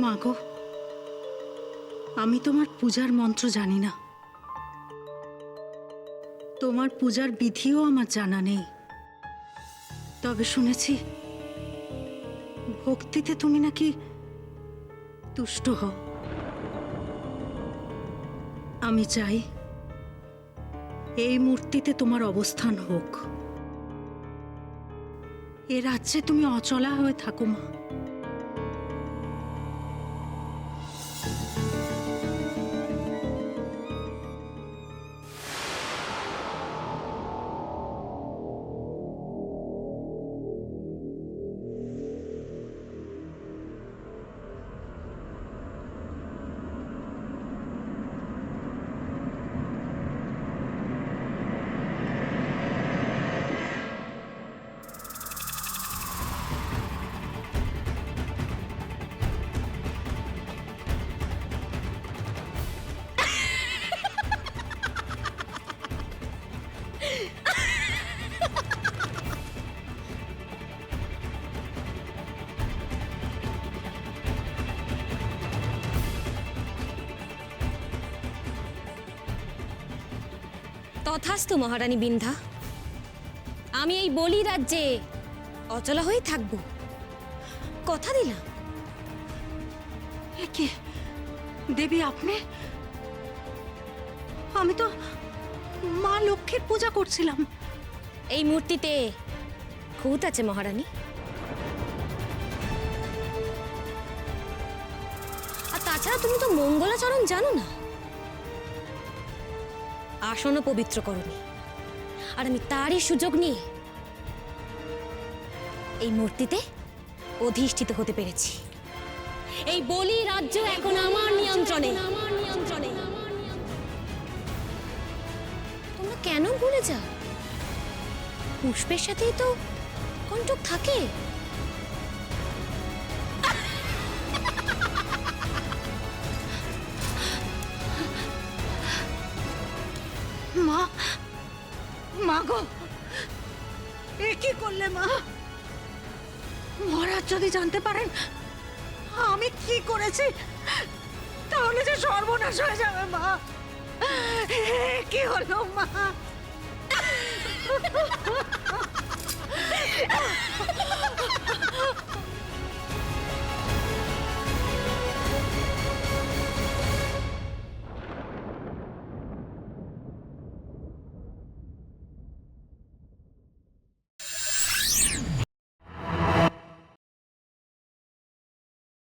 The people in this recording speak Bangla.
মা গো, আমি তোমার পূজার মন্ত্র জানি না, তোমার পূজার বিধিও আমার জানা নেই। তবে শুনেছি ভক্তিতে তুমি নাকি তুষ্ট হও। আমি চাই এই মূর্তিতে তোমার অবস্থান হোক, এ রাজ্যে তুমি অচলা হয়ে থাকো মা। তথাস্তু মহারানী বিন্ধা, আমি এই বলি রাজ্যে অচলা হয়ে থাকব, কথা দিলাম। এ কি দেবী আপনি? আমি তো মা লক্ষ্মীর পূজা করছিলাম। এই মূর্তিতে খুঁত আছে মহারানী, আর তাছাড়া তুমি তো মঙ্গলাচরণ জানো না। আসনও পবিত্র করনি, আর আমি তারই সুযোগ নিয়ে এই মূর্তিতে অধিষ্ঠিত হতে পেরেছি। এই বলি রাজ্য এখন আমার নিয়ন্ত্রণে। তোমরা কেন ভুলে যাও, পুষ্পের সাথেই তো কণ্টক থাকে। মা, মা গো, এ কি করলে মা? মহারাজ যদি জানতে পারেন আমি কি করেছি, তাহলে যে সর্বনাশ হয়ে যাবে মা। এ কি হলো মা?